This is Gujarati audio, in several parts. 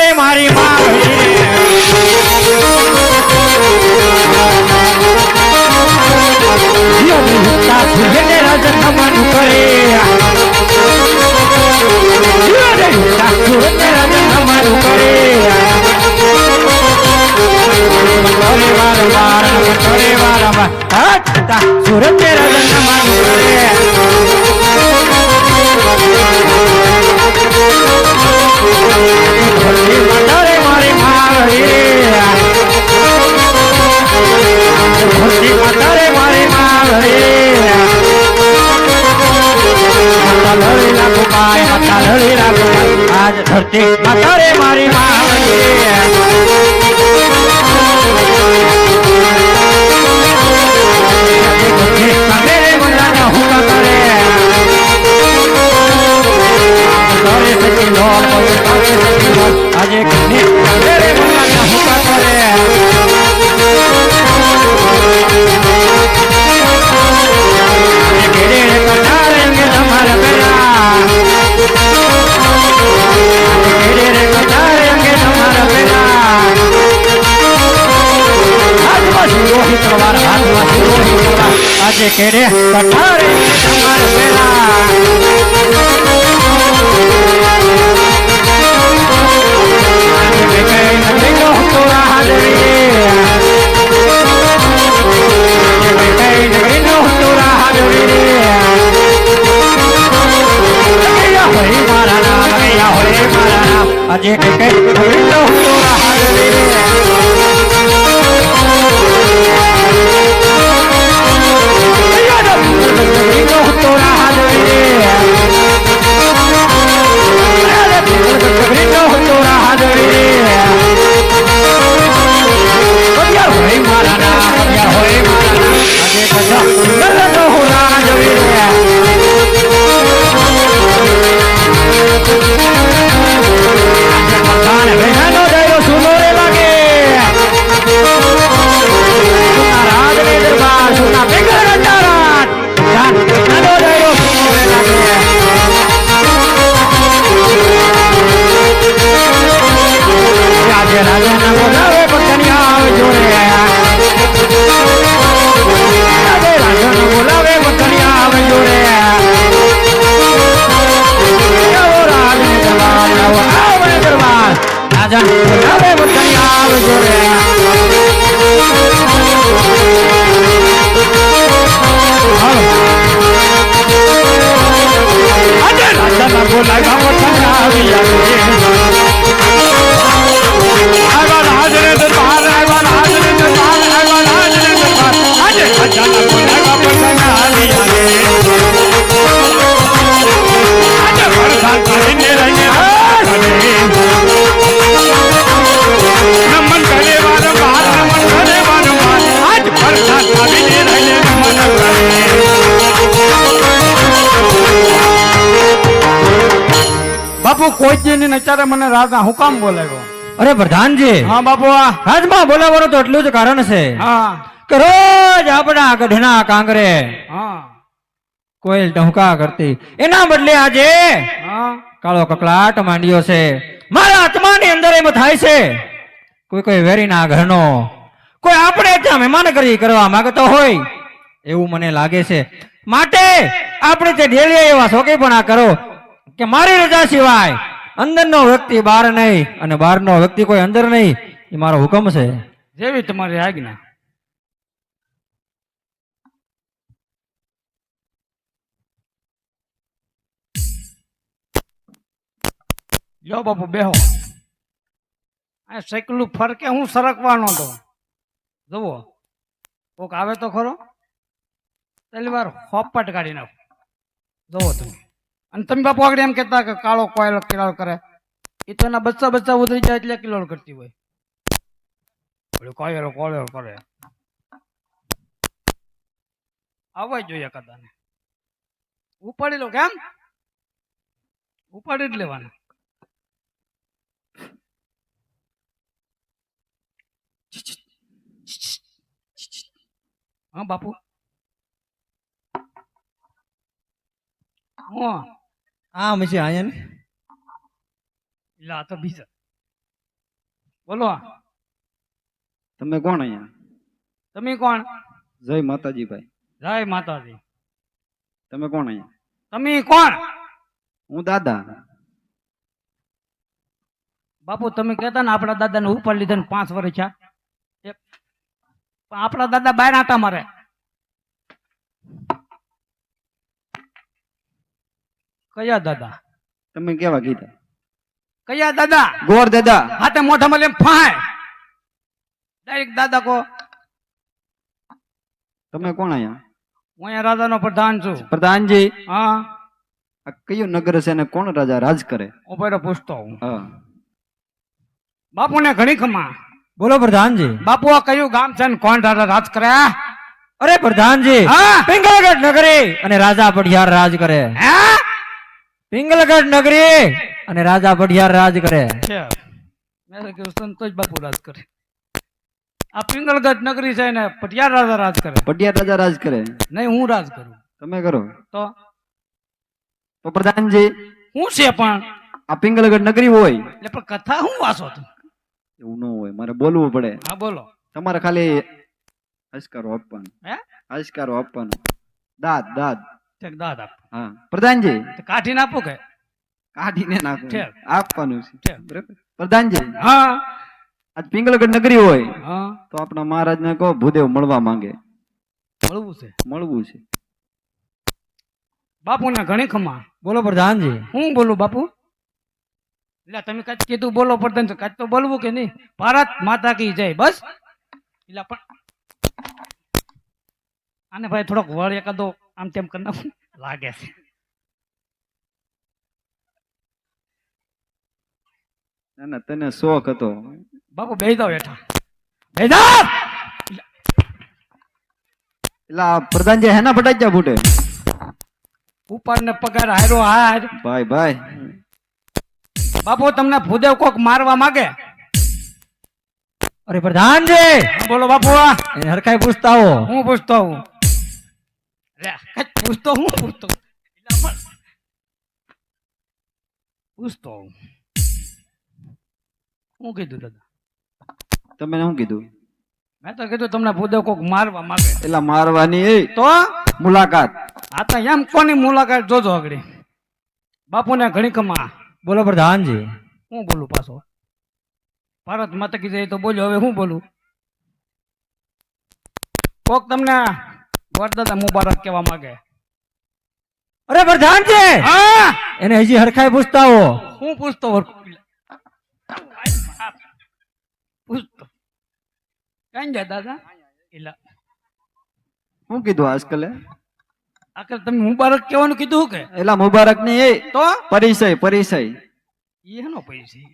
મતારે મારી સુરત આજ ધરતી મતારે મારી આજે આજે કેરે કટારે તમાર પેલા આજે બાપુ કોઈ જ નહીં અત્યારે મને રાતના હું કામ બોલાવ્યો? અરે પ્રધાનજી, હા બાપુ, રાજમાં બોલાવવાનું તો એટલું જ કારણ છે કે રોજ આપણા ગઢના કાંગરે કોઈલ ટહુકા કરતી, એના બદલે આજે કાળો કકળાટ માંડ્યો છે. મારા આત્માની અંદર એમ થાય છે કોઈ વેરીના ઘરનો કોઈ આપણે ત્યાં મહેમાનગરી કરવા માંગતો હોય એવું મને લાગે છે. માટે આપણે તે ડેલીએ એવા શોખીપણા કરો કે મારી રજા સિવાય અંદરનો વ્યક્તિ બહાર નહીં અને બહારનો વ્યક્તિ કોઈ અંદર નહીં. એ મારો હુકમ છે. જેવી તમારી આજ્ઞા. લો બાપુ બેહો. આ સાયકલું ફરકે હું સરકવાનો તો જુઓ કોક આવે તો ખરો. પહેલી વાર હોપટ કાઢી નાખો. જુઓ તમે. અને તમે બાપુ આગળ એમ કહેતા કે કાળો કોયલો કિલોળ કરે, એ તો એના બચ્ચા ઉતરી જાય એટલે કિલોળ કરતી હોય. કોયલો કોયલો કરે આવવા જોઈએ કદાને. ઉપાડી લો. કેમ ઉપાડી જ લેવાના. હા બાપુ. હા મસી આયન લા તો બીજા બોલો તમે કોણ અહીંયા? તમે કોણ? જય માતાજી ભાઈ. જય માતાજી. તમે કોણ અહીંયા? તમે કોણ? હું દાદા. બાપુ તમે કહેતા ને આપણા દાદાને ઉપર લીધા ને 5 વર્ષ થયા. પણ આપણા દાદા બાર આટા મારે. કયા દાદા? તમે કેવા કીધા? કયા દાદા? ગોર દાદા. હાથે મોઢામાં લેમ ફાય ડાયરેક્ટ દાદા કો. તમે કોણ અહીંયા? હું અહીંયા રાજાનો પ્રધાન છું. પ્રધાનજી. હા આ કયું નગર છે ને કોણ રાજા રાજ કરે? હું પહેલો પૂછતો હું. હા. બાપુને ઘણી ખમા. બોલો પ્રધાનજી. બાપુ આ કયું ગામ છે ને કોણ રાજા રાજ કરે? અરે પ્રધાનજી, હા? પિંગલગઢ નગરી અને રાજા પઢિયાર રાજ કરે. હે? પિંગલગઢ નગરી અને રાજા પઢિયાર રાજ કરે. છે. મેં તો કીધું સંતોષ બાપુ રાજ કરે. આ પિંગલગઢ નગરી છે ને પટિયાર રાજા રાજ કરે. પટિયાર રાજા રાજ કરે? નહીં હું રાજ કરું. તમે કરો તો તો પ્રધાનજી હું છે પણ આ પિંગલગઢ નગરી હોય એટલે પણ કથા હું વાંચો તું? એવું ન હોય, મારે બોલવું પડે. હા બોલો. તમારે ખાલી આસ્કારો આપવાનો. હે? આસ્કારો આપવાનો. દાદ દાદ. ઠેક દાદ આપ. હા પ્રધાનજી. તો કાઢીને આપો કે? કાઢીને નાખો. ઠેક. આપવાનું છે. ઠેક. બરાબર. પ્રધાનજી હા આજ પિંગલગઢ નગરી હોય હા તો આપણા મહારાજને કહો ભૂદેવ મળવા માંગે. મળવું છે. મળવું છે. બાપુને ઘણી ખમા. બોલો પ્રધાનજી. હું બોલું બાપુ? એટલે તમે કાચ કીધું બોલો પડતા કાચ તો બોલવું કે નહીં? ભારત માતા કી જય બસ. એટલે પણ આને ભાઈ થોડોક વળ એકાદો આમ તેમ કરી નાખું લાગે છે. ના ના તને શોખ હતો. બાપુ બેહી જાઓ હેઠા. બેહી જાઓ. એટલે આ પ્રધાનજી હેના ફટાક્યા ફૂટે? ઉપર ને પગાર હારો હાર. ભાઈ ભાઈ બાપુ તમને ભૂદેવ કોક મારવા માંગે. અરે પ્રધાનજી, બોલો બાપુ. એને હરખાઈ પૂછતા હો. હું પૂછતો હું. કઈ પૂછતો હું પૂછતો એટલે પણ પૂછતો હું. હું કીધું દાદા? તમે શું કીધું? મેં તો કીધું તમને ભૂદેવ કોક મારવા માંગે. એટલે મારવાની એ તો મુલાકાત. આ તો એમ કોની મુલાકાત જોજો આગળ. બાપુને ઘણી કમા. બોલો પ્રધાનજી. હું બોલું પાછો? ભારત માતા કી જય તો બોલ્યો. હવે હું બોલું? કોક તમને વરદાદા મુબારક કહેવા માંગે. અરે પ્રધાનજી, હા એને હજી હરખાઈ પૂછતા હો. હું પૂછતો પૂછતો કઈ જાય દાદા? એટલે શું કીધું આજકાલે? આખરે તમે મુબારક કહેવાનું કીધું કે? એલા મુબારક ની એ તો પરિચય પરિચય. એનો પૈસા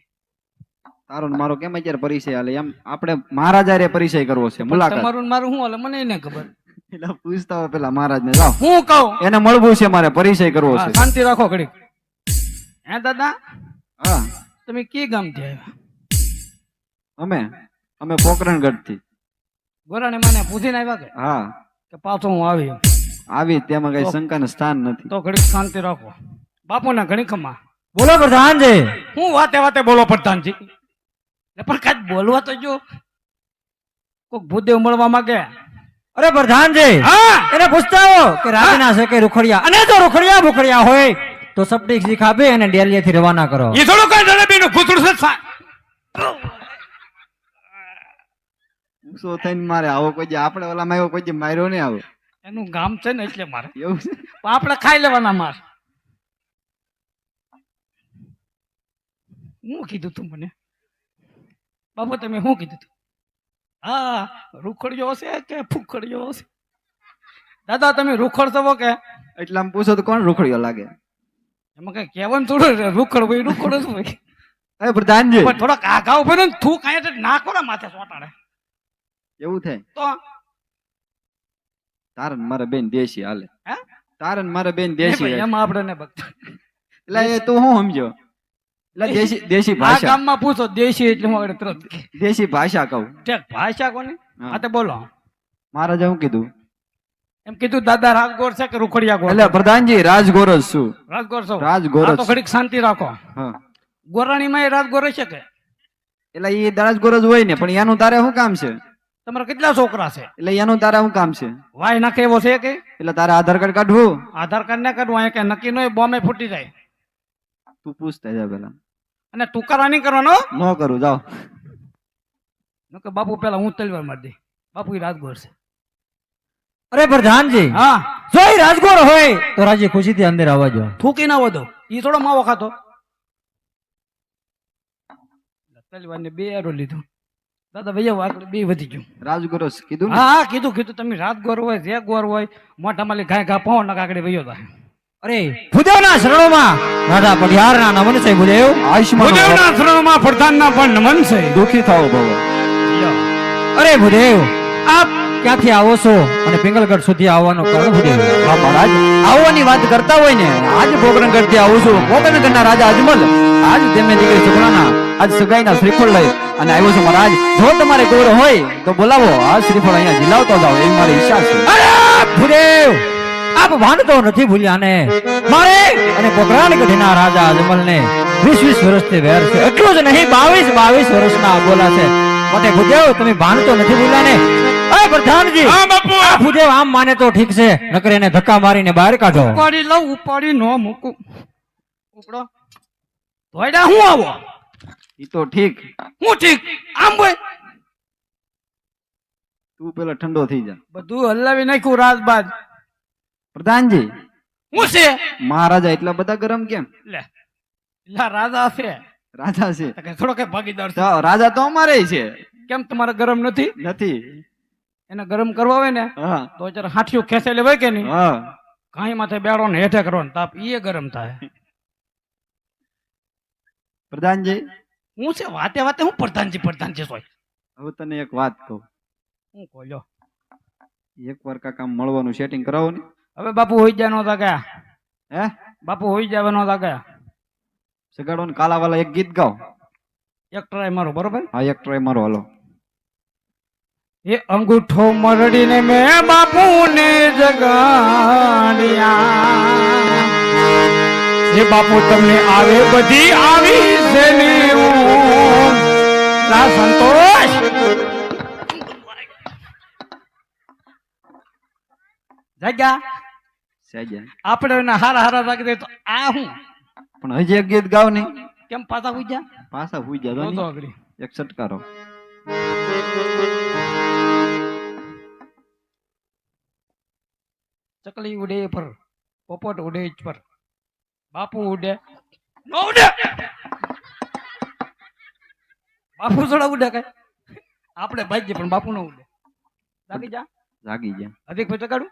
તારો ને મારો કેમ અત્યારે પરિચય હાલે? એમ આપણે મહારાજા પરિચય કરવો છે, મુલાકાત. તમારું ને મારું શું હાલે મને એને ખબર. એટલે પૂછતા હોય પેલા મહારાજ ને. જાઓ હું કહું એને મળવું છે, મારે પરિચય કરવો હા, છે. શાંતિ રાખો ઘડીક. હે દાદા હા તમે કે ગામ થી આવ્યા? અમે અમે પોકરણગઢ થી. ગોરાણી માને પૂછીને આવ્યા કે? હા કે પાછો હું આવી એમ? આવી તેમાં કઈ શંકાનું સ્થાન નથી. તો ઘડીક શાંતિ રાખો. બાપુને ઘણી ખમા. બોલો પ્રધાનજી. હું વાતે વાતે બોલો પ્રધાનજી? એટલે પણ કાંઈક બોલવા તો જો. કોક ભૂદેવ મળવા માંગે. અરે પ્રધાનજી, હા એને પૂછતા હો કે રાજીના છે કે રૂખડિયા. અને જો રૂખડિયા ભૂખડિયા હોય તો સપટી શીખ આપી અને ડેલીએથી રવાના કરો. એ થોડું કઈ જલેબી નું ખૂતરું છે સા- ગુસ્સો થઈને મારે આવો કોઈ દી આપણે ઓલામાં આવ્યો કોઈ દી માર્યો નહીં આવો. એનું ગામ છે ને એટલે મારે એવું છે? પણ આપણે ખાઈ લેવાના માર. હું કીધું તું મને? બાપુ તમે શું કીધું તું? હા રૂખડ્યો હશે કે ફૂખડ્યો હશે? દાદા તમે રૂખડ છો કે? એટલે આમ પૂછો તો કોણ રૂખડિયો લાગે? એમાં કઈ કહેવાનું થોડું રૂખડ ભાઈ રૂખડ જ હોય. એ પ્રધાનજી પણ થોડાક આઘા ઉભો ને થૂક અહીંયા નાખો ને માથે સોટાડે એવું થાય. તો તારે ને મારે બેન દેશી હાલે. હે? તારે ને મારે બેન દેશી હાલે. એમાં આપણે ને બગતા. એટલે એ તું શું સમજો? એટલે દેશી દેશી આ ભાષા. ગામમાં પૂછો દેશી એટલે હું આગળ તરત કે. દેશી ભાષા કહું. ઠેક ભાષા કોની? હા. હા તો બોલો. મહારાજે શું કીધું? એમ કીધું દાદા રાજગોર છે કે રૂખડિયા ગોર? એટલે પ્રધાનજી રાજગોર જ છું. રાજગોર છો? રાજગોર હા જ તો છું. ઘડીક શાંતિ રાખો. હા ગોરાણીમાં એ રાજગોર છે કે? એટલે એ રાજગોર જ હોય ને, પણ એનું તારે શું કામ છે? તમારા કેટલા છોકરા છે? એટલે એનું તારે શું કામ છે? વાય નાખે એવો છે કે? એટલે તારે આધાર કાર્ડ કાઢવું? આધાર કાર્ડ ને કાઢવું અહીંયા કે નક્કી નો બોમ્બે ફૂટી જાય. તું પૂછતા જા પેલા. અને તુકારા નહીં કરવાનો. ન કરું, જાઓ. કે બાપુ પેલા હું તલવાર મારી દે. બાપુ એ રાજગોર છે. અરે પ્રધાનજી, હા, જો એ રાજગોર હોય તો રાજી ખુશીથી અંદર આવવા જો. થૂકી ના વધો. ઈ થોડો માવો ખાતો. તલવાર ને બે એરો લીધું. દાદા ભૈયા આગળ બે વધી ગયું. રાજગોર જ કીધું ને? હા, કીધું તમે રાજગોર હોય, જે ગોર હોય, મોટા માલી ઘાય ઘા પહોંચ ના કાકડી વયો થાય. અરે ભૂદેવના શરણોમાં રાધા પઢિયારના નમન છે ભૂદેવ. ભૂદેવના શરણોમાં પ્રધાનના પણ નમન છે. દુખી થાઓ બાબા. અરે ભૂદેવ, આપ ક્યાંથી આવો છો અને પિંગલગઢ સુધી આવવાનો કારણ ભૂદેવ? હા મહારાજ, આવવાની વાત કરતા હોય ને, આજ પોકરણગઢ થી આવું છું. પોકરણગઢના રાજા અજમલ આજ તેમની દીકરી સુગુણાના આજ સગાઈના શ્રીફળ લઈ અને આવ્યો છું મહારાજ. જો તમારે ગૌર હોય તો બોલાવો, આ શ્રીફળ અહીંયા જીલાવતો જાઓ, એ મારી ઈચ્છા છે. અરે ભૂદેવ, આપ ભાનતો નથી ભૂલ્યા ને? મારે અને પોકરણગઢના રાજા અજમલને 20 વર્ષથી વેર છે. એટલું જ નહીં, 22 વર્ષના બોલા છે. માટે ભૂદેવ તમે ભાનતો નથી ભૂલ્યા ને? અરે પ્રધાનજી, હા બાપુ. આ ભૂદેવ આમ માને તો ઠીક છે, નકર એને ધક્કા મારીને બહાર કાઢો. ઉપાડી લઉં, ઉપાડી નો મૂકું. ઉપડો ધોયડા હું આવો. ઈ તો ઠીક, હું ઠીક આમ બોય. તું પેલા ઠંડો થઈ જા. બધું હલાવી નાખ્યું રાત બાદ. પ્રધાનજી, હું છે મહારાજા એટલા બધા ગરમ કેમ? લે લા રાજા છે રાજા છે તો કે થોડો કે ભાગીદાર છે. તો રાજા તો અમારે છે. કેમ તમારે ગરમ નથી? નથી. એને ગરમ કરવા હોય ને હા તો જરા હાથિયું ખેંચેલી હોય કે નહીં, હા. કાંઈ માથે બેડો ને હેઠે કરવાનો તાપ, ઈ ગરમ થાય. પ્રધાનજી, હું છે વાતે વાતે હું પ્રધાનજી સોય. હવે તને એક વાત કહું. હું કોલ્યો એકવાર કાકા મળવાનું સેટિંગ કરાવો ને. હવે બાપુ હોઈ જાય નતા ગયા. હે બાપુ હોઈ જાય નતા ગયા. સગાડો ને કાલાવાલા એક ગીત ગાઓ. એક ટ્રાય મારો, બરોબર? હા એક ટ્રાય મારો, હાલો. એ અંગૂઠો મરડીને મેં બાપુને જગાડ્યા. એ બાપુ તમને આવે બધી આવી છે ને ઊંઘ. લા સંતોષ જાગ્યા. સહેજા. આપણે એને હારા હારા રાખી દે તો આ હું પણ હજી એક ગીત ગાવ નહીં. કેમ પાછા હોઈ જા? પાછા હુઈ જા તો તો આગળ એક સટકારો. ચકલી ઉડે પર, પોપટ ઉડે પર, બાપુ ઉડે નો ઉડે. બાપુ થોડા ઉડે કઈ, આપણે ભાઈ પણ બાપુ નો ઉડે. જાગી જા. જાગી જા. અધિક ભાઈ જગાડું.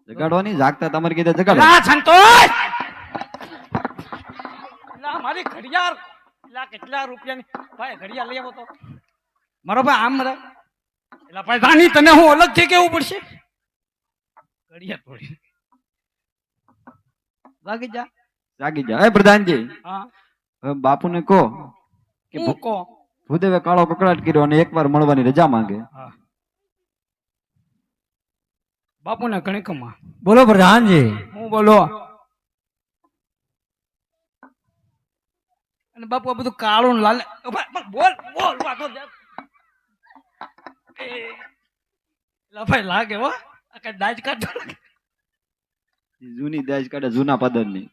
જગાડવાની જાગતા તમારે કીધે જગાડો. લા સંતોષ, લા મારી ઘડિયાળ, લા કેટલા રૂપિયાની ભાઈ ઘડિયાળ લઈ આવો તો. મારો ભાઈ આમ રે, એલા ભાઈ રાની તને હું અલગ થી કેવું પડશે. ઘડિયાળ થોડી જાગી જા. જાગી જા. એ પ્રધાનજી, હા હવે બાપુને કહો કે હું કો. ભૂદેવે કાળો કકડાટ કર્યો અને એકવાર મળવાની રજા માંગે. હા બાપુને ઘણી કમા. બોલો પ્રધાનજી. હું બોલો. અને બાપુ આ બધું કાળું ને લાલ. બોલ બોલ વાતો દે. એલા ભાઈ લાગે હો, આ કઈ દાજ કાઢો લાગે. જૂની દાજ કાઢે જૂના પદરની.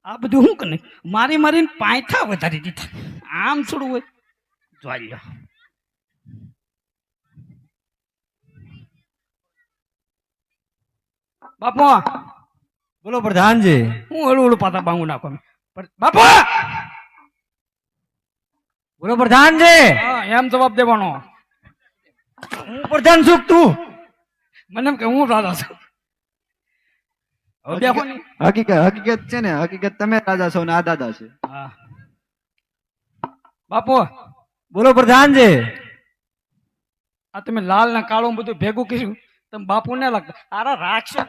આ બધું શું કરે, મારી મારીને પાયથા વધારી દીધા. આમ થોડું હોય જોઈ લો. બાપુ બોલો પ્રધાનજી. હું હળું હળું પાતા બાંગુ નાખો. બાપુ બોલો પ્રધાનજી. હા એમ જવાબ દેવાનો. હું પ્રધાન છું તું? મને એમ કે હું રાજા છું. હવે બેહો નહીં. હકીકત છે ને, હકીકત તમે રાજા છો ને આ દાદા છે. હા બાપુ બોલો પ્રધાનજી. આ તમે લાલ ને કાળું બધું ભેગું કર્યું, તમે બાપુ ને લાગતા આરા રાખશો.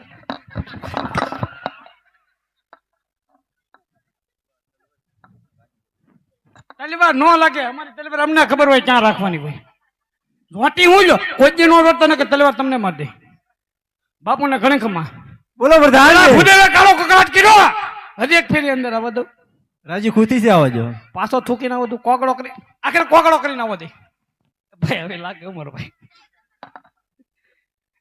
તલવાર નો લાગે, અમારી તલવાર અમને ખબર હોય ક્યાં રાખવાની હોય. રોટી હું લો કોઈ દી નો રોટતા ને કે તલવાર તમને માર દે. બાપુ ને ઘણી ખમા. બોલો પ્રધાનજી. ભૂદેવે કાળો કકડાટ કર્યો, હજી એક ફેરી અંદર આવવા દો. રાજી ખુશી છે આવો જો પાછો થૂકીને આવો તું કોકડો કરી આખરે કોકડો કરીને આવો દે ભાઈ હવે લાગે ઉમર ભાઈ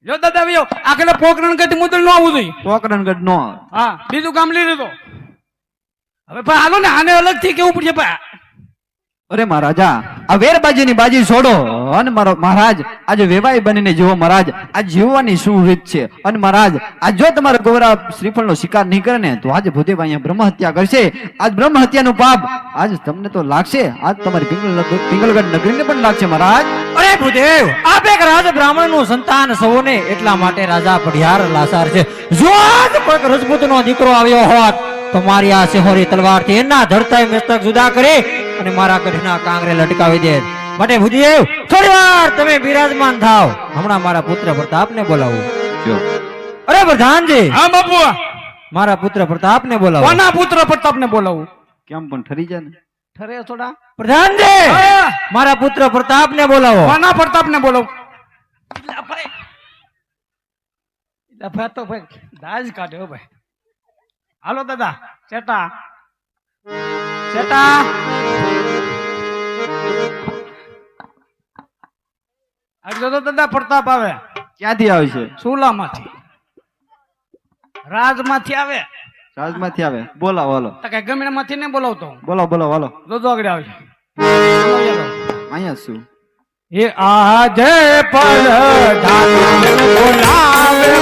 જો દાદા ભાઈઓ આખરે પોકરણ કટી મુદલ નો આવવું જોઈએ પોકરણગઢ નો હા બીજું કામ લઈ લીધો હવે ભાઈ હાલો ને આને અલગ થી કેવું પડશે ભાઈ અરે મહારાજા આ વેરબાજીની બાજી છોડો અને મારો મહારાજ આજે વેવાઈ બનીને જીવો મહારાજ આ જીવવાની શું રીત છે અને મહારાજ આજ જો તમારો ગોરા શ્રીફળનો શિકાર નહીં કરે ને તો આજે ભૂદેવ અહીંયા બ્રહ્મ હત્યા કરશે આજ બ્રહ્મ હત્યાનું પાપ આજ તમને તો લાગશે આજ તમારી પિંગલગઢ નગરીને પણ લાગશે મહારાજ અરે ભૂદેવ આપ એક રાજ બ્રાહ્મણ નું સંતાન સૌને એટલા માટે રાજા પઢિયાર લાસાર છે જો આજ કોઈક રજપૂત નો દીકરો આવ્યો હોત તો મારી આ સિંહોરી તલવાર થી એના ધરતા મસ્તક જુદા કરી અને મારા ગઢના કાંગરે લટકાવી દે માટે ભૂદેવ થોડી વાર તમે બિરાજમાન થાવ હમણાં મારા પુત્ર પ્રતાપને બોલાવું જો અરે પ્રધાનજી હા બાપુ મારા પુત્ર પ્રતાપને બોલાવો કોના પુત્ર પ્રતાપને બોલાવું કેમ પણ ઠરી જાય ને ઠરે થોડા પ્રધાનજી હા. મારા પુત્ર પ્રતાપને બોલાવો કોના પ્રતાપને બોલાવું એટલે ભાઈ તો ભાઈ દાજ કાઢ્યો ભાઈ હાલો દાદા ચેટા ચેટા આગળ તો દાદા પ્રતાપ આવે ક્યાંથી આવે છે સુલામાંથી રાજમાંથી આવે રાજમાંથી આવે બોલાવો હાલો તો કઈ ગમીણમાંથી ને બોલાવતો બોલો બોલો હાલો દોદો આગળ આવે છે અહીંયા શું એ આજે પર બોલાવે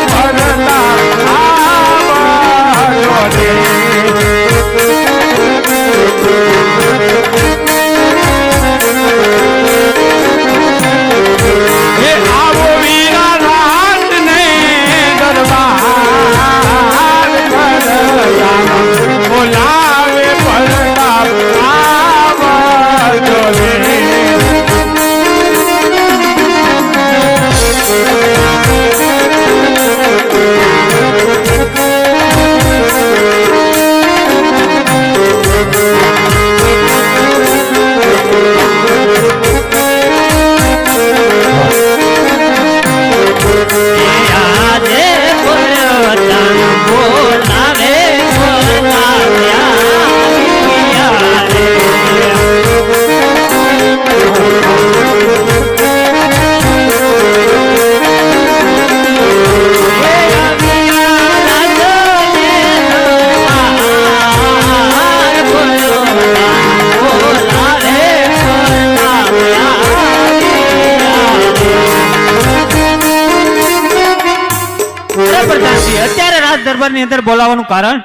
દરબાર ની અંદર બોલાવવાનું કારણ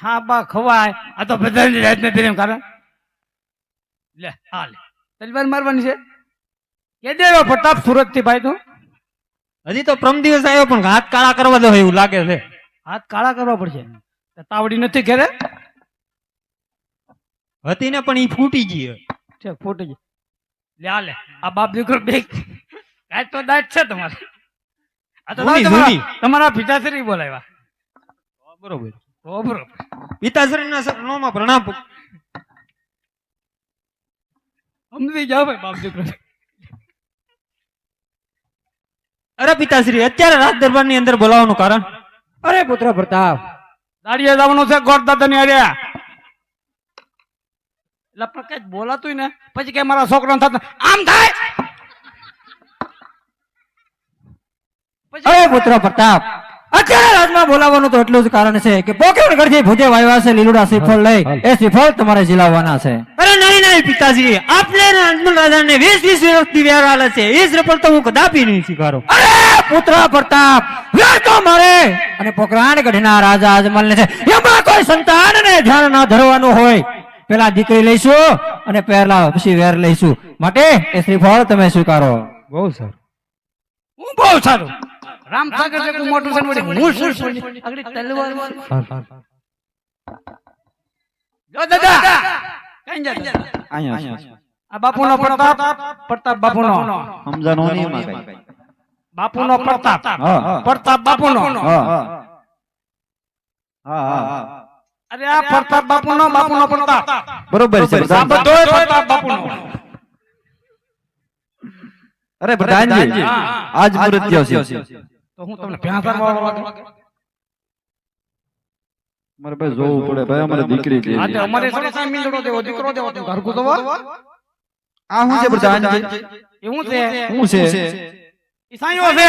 હા બા ખવાય આ તો બધાની રાત નથી એમ કારણ લે હા લે તલવાર મારવાની છે કે દેવો પ્રતાપ સુરત થી ભાઈ તું હજી તો પ્રમ દિવસ આવ્યો પણ હાથ કાળા કરવા દો એવું લાગે છે હાથ કાળા કરવા પડશે તાવડી નથી ઘેરે હતી ને પણ ઈ ફૂટી ગઈ છે ફૂટી ગઈ લે આ લે આ બાપ દીકરો બે કાંઈ તો દાંત છે તમારે આ તો તમારા પિતાશ્રી બોલાવ્યા બરોબર બરોબર પિતાશ્રીના શરણોમાં પ્રણામ સમજી જાઓ ભાઈ બાપ દીકરો અરે પિતાશ્રી અત્યારે રાજ દરબાર ની અંદર બોલાવવાનું કારણ અરે પુત્ર પ્રતાપ દાડિયા જવાનું છે ગોર દાદા ની હાર્યા એટલે પણ કઈ બોલાતું ને પછી કઈ મારા છોકરા થતા આમ થાય અરે પુત્ર પ્રતાપ અત્યારે રાજમાં બોલાવવાનું તો એટલું જ કારણ છે કે પોકરણગઢથી ભુદેવ આવ્યા છે લીલુડા શ્રીફળ લઈ એ શ્રીફળ તમારે જીલાવવાના છે અરે નહીં નહીં પિતાજી આપને રાજમલ રાજાને 20 વર્ષથી વેર આલે છે એ શ્રીફળ તો હું કદાપી નહીં સ્વીકારો અરે પુત્ર પ્રતાપ વેર તો મારે અને પોકરણગઢના રાજા અજમલને છે એમાં કોઈ સંતાનને ધ્યાન ના ધરવાનું હોય પેલા દીકરી લઈશું અને પહેલા પછી વેર લઈશું માટે એ શ્રીફળ તમે સ્વીકારો બહુ સારું હું બહુ સારું રામ સાગર જેટલું મોટું છે ને હું શું આગળ તલવાર જો દાદા કઈ જા અહીંયા આ બાપુનો પ્રતાપ પ્રતાપ બાપુનો સમજાનો નહીં એમાં કઈ બાપુનો પ્રતાપ હા પ્રતાપ બાપુનો હા હા અરે આ પ્રતાપ બાપુનો બાપુનો પ્રતાપ બરોબર છે આ બધોય પ્રતાપ બાપુનો અરે પ્રધાનજી આજ મૃત્યુ છે તો હું તમને ભ્યાં કરવા લાગે મારે ભાઈ જોવું પડે ભાઈ, અમારે દીકરી છે. આજે અમારે થોડો કાંઈ મીંડળો દેવો, દીકરો દેવો, તો ઘરકું તો વા. આ શું છે પ્રધાનજી? એવું છે શું છે? ઈ સાયો છે.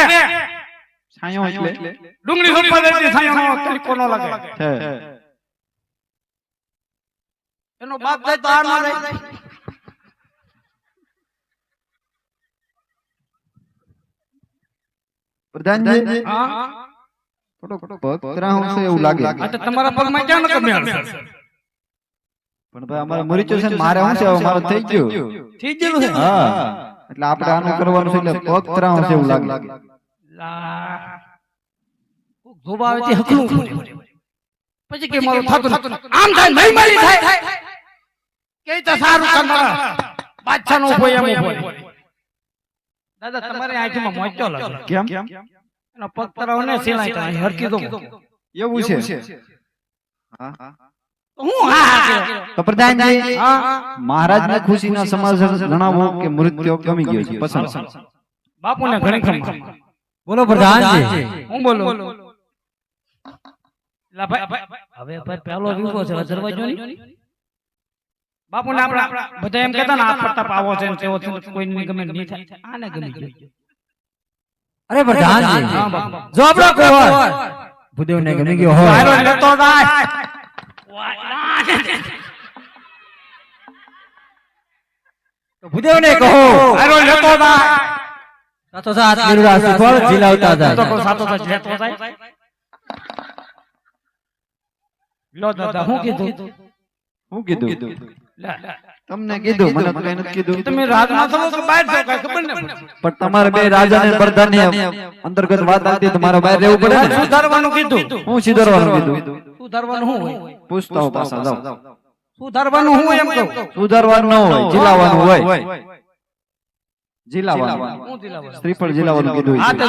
છાંયો એટલે ડુંગળી સોંપવા દેતી સાયો નો તરીકો નો લાગે. છે. એનો બાપ જાય તો આ ન જાય. પ્રધાનજી હા થોડો પતરાહું છે એવું લાગે. આ તો તમારા પગમાં ક્યાં ન કમે આવશે. પણ ભાઈ અમારે મરીચો છે ને મારે શું છે હવે મારે થઈ ગયું. થઈ ગયેલું છે. હા એટલે આપણે આનું કરવાનું છે એટલે પતરાહું છે એવું લાગે. લા કોક જોવા આવે છે હકલું પડે. પછી કે મારું થાતું નથી. આમ થાય નહીં મારી થાય. કે તો સારું કરનારા બાદશાહનો હોય એમ હોય. દાદા તમારે આંખમાં મોચો લાગે. કેમ? એનો પગ તરાવ ને સિલાઈ થાય હરકી દો. એવું છે. હા હું હા તો પ્રધાનજી હા મહારાજને ખુશીના સમાચાર જણાવો કે મૃત્યુ ગમી ગયો છે. પસંદ. બાપુને ઘણી ખરી. બોલો પ્રધાનજી. હું બોલું લા ભાઈ હવે ભાઈ પહેલો વિવો છે દરવાજો ની બાપુને આપડા બધા એમ કહેતા ને આ પ્રતાપ આવો છે ને તેવો છે ને કોઈને ગમે નહીં થાય આને ગમી ગયો. અરે પ્રધાનજી, હા બાપુ જો આપણો કુંવર ભૂદેવને ગમી ગયો મારો હોય લેતો જાય. તો ભૂદેવને કહો મારો લેતો જાય. સાતો સાત નિર્વાહ શીખવાડ ઝીલાવતા તો જાય. કોઈ સાતો તો લેતો જાય. લો દાદા હું કીધું શું કીધું? લે તમને કીધું, મને તો કઈ નથી કીધું. તમે રાજમાં થવો કે બહાર થવો કઈ ખબર ન પડે. પણ તમારે બે રાજા ને પ્રધાનની અંતર્ગત વાત આવતી તો મારે બહાર રહેવું પડે ને. સુધારવાનું કીધું. હું સુધારવાનું કીધું? સુધારવાનું શું હોય? પૂછતા હો પાછા જાઓ. સુધારવાનું હું એમ કહું. સુધારવાનું ન હોય, જીલાવાનું હોય. જીલાવાનું. હું દિલાવર. શ્રીફળ જીલાવાનું કીધું હા છે. તો